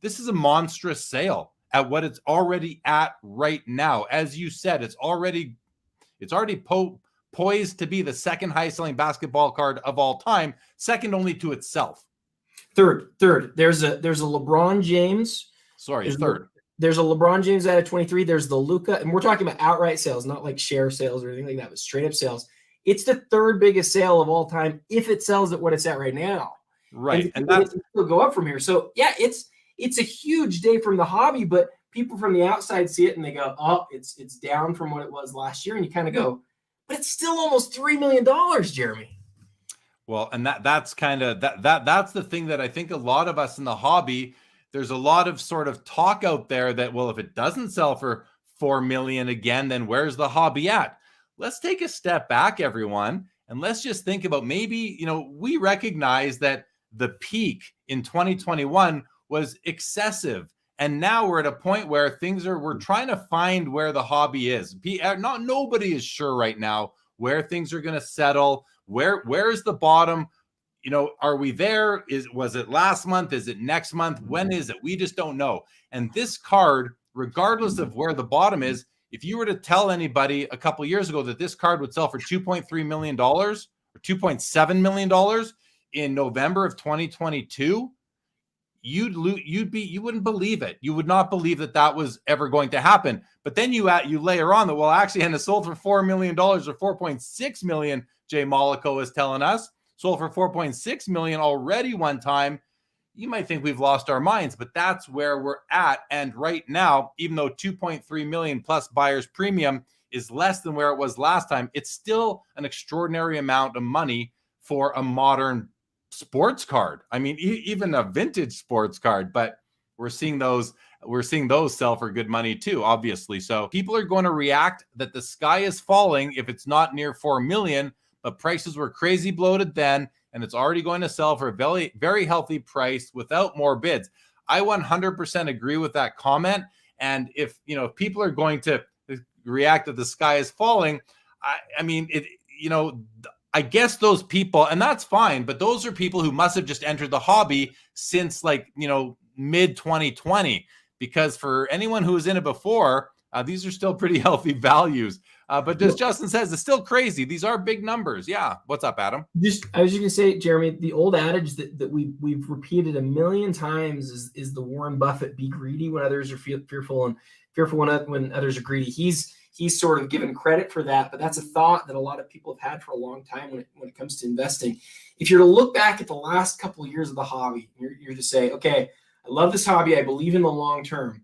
this is a monstrous sale at what it's already at right now. As you said, it's already poised to be the second highest selling basketball card of all time, second only to itself. Third. There's a LeBron James. Third. There's a LeBron James out of 23. There's the Luka, and we're talking about outright sales, not like share sales or anything like that, but straight up sales. It's the third biggest sale of all time if it sells at what it's at right now. Right, and that's will go up from here. So yeah, it's a huge day from the hobby, but people from the outside see it and they go, "Oh, it's down from what it was last year," and you kind of go, "But it's still almost $3 million, Jeremy." Well, and that's kind of that's the thing that I think a lot of us in the hobby, there's a lot of sort of talk out there that, well, if it doesn't sell for $4 million again, then where's the hobby at? Let's take a step back, everyone, and let's just think about maybe, we recognize that the peak in 2021 was excessive. And now we're at a point where we're trying to find where the hobby is. Nobody is sure right now where things are going to settle. Where's the bottom? Are we there? Was it last month? Is it next month? When is it? We just don't know. And this card, regardless of where the bottom is, if you were to tell anybody a couple of years ago that this card would sell for $2.3 million or $2.7 million in November of 2022, you wouldn't believe it. You would not believe that was ever going to happen. But then you layer on that, well, actually, and it sold for $4 million or $4.6 million, Jay Mollico is telling us, sold for $4.6 million already one time. You might think we've lost our minds, but that's where we're at. And right now, even though 2.3 million plus buyer's premium is less than where it was last time, it's still an extraordinary amount of money for a modern sports card. I mean, even a vintage sports card, but we're seeing those sell for good money too, obviously. So people are going to react that the sky is falling if it's not near 4 million, but prices were crazy bloated then, and it's already going to sell for a very, very healthy price without more bids. I 100% agree with that comment. And if people are going to react that the sky is falling, I guess those people, and that's fine, but those are people who must have just entered the hobby since mid 2020, because for anyone who was in it before, these are still pretty healthy values. But as Justin says, it's still crazy. These are big numbers. Yeah. What's up, Adam? I was just gonna say, Jeremy, the old adage that we've repeated a million times is the Warren Buffett: be greedy when others are fearful, and fearful when others are greedy. He's sort of given credit for that, but that's a thought that a lot of people have had for a long time when it comes to investing. If you're to look back at the last couple of years of the hobby, you're to say, okay, I love this hobby. I believe in the long term.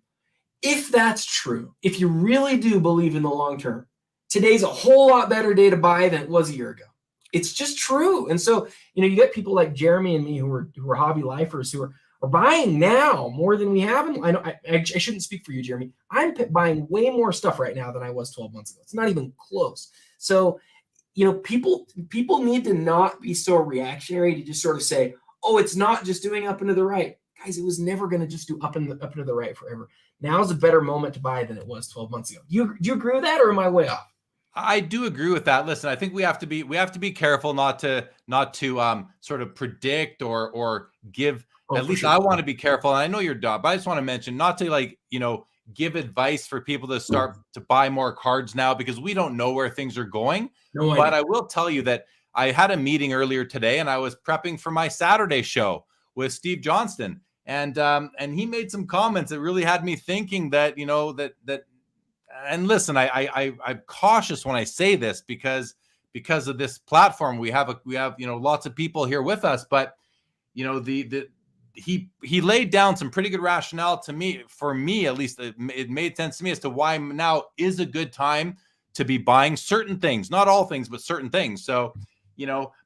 If that's true, if you really do believe in the long term, today's a whole lot better day to buy than it was a year ago. It's just true. And so, you get people like Jeremy and me who are hobby lifers who are buying now more than we have. I know I shouldn't speak for you, Jeremy. I'm buying way more stuff right now than I was 12 months ago. It's not even close. So, people need to not be so reactionary to just sort of say, oh, it's not just doing up and to the right. Guys, it was never going to just do up and to the right forever. Now's a better moment to buy than it was 12 months ago. Do you agree with that, or am I way off? I do agree with that. Listen, I think we have to be careful not to sort of predict or give. At least I want to be careful. And I know you're dumb, but I just want to mention not to give advice for people to start to buy more cards now, because we don't know where things are going. No, but I will tell you that I had a meeting earlier today, and I was prepping for my Saturday show with Steve Johnston, and he made some comments that really had me thinking that that. And listen, I'm cautious when I say this because of this platform. We have lots of people here with us, but he laid down some pretty good rationale to me. For me, at least, it made sense to me as to why now is a good time to be buying certain things, not all things, but certain things. So,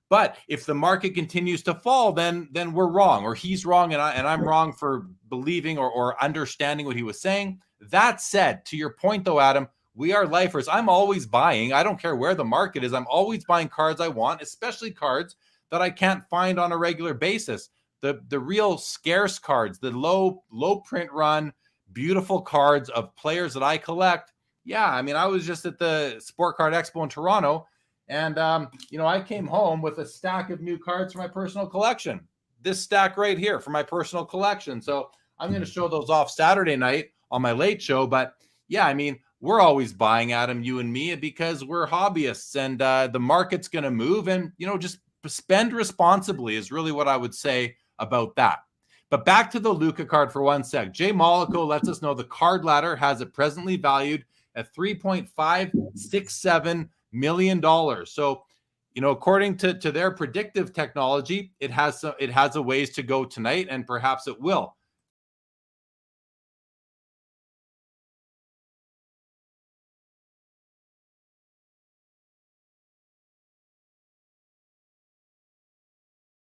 but if the market continues to fall, then we're wrong, or he's wrong, and I'm wrong for believing or understanding what he was saying. That said, to your point though, Adam, we are lifers. I'm always buying. I don't care where the market is. I'm always buying cards I want, especially cards that I can't find on a regular basis. The real scarce cards, the low print run, beautiful cards of players that I collect. Yeah, I mean, I was just at the Sport Card Expo in Toronto, and I came home with a stack of new cards for my personal collection. This stack right here for my personal collection. So I'm going to show those off Saturday night on my late show. But yeah, I mean, we're always buying at them, you and me, because we're hobbyists, and the market's going to move, and, you know, just spend responsibly is really what I would say about that. But back to the Luka card for 1 sec. Jay Mollico lets us know the card ladder has it presently valued at $3.567 million. So, you know, according to their predictive technology, it has a ways to go tonight, and perhaps it will.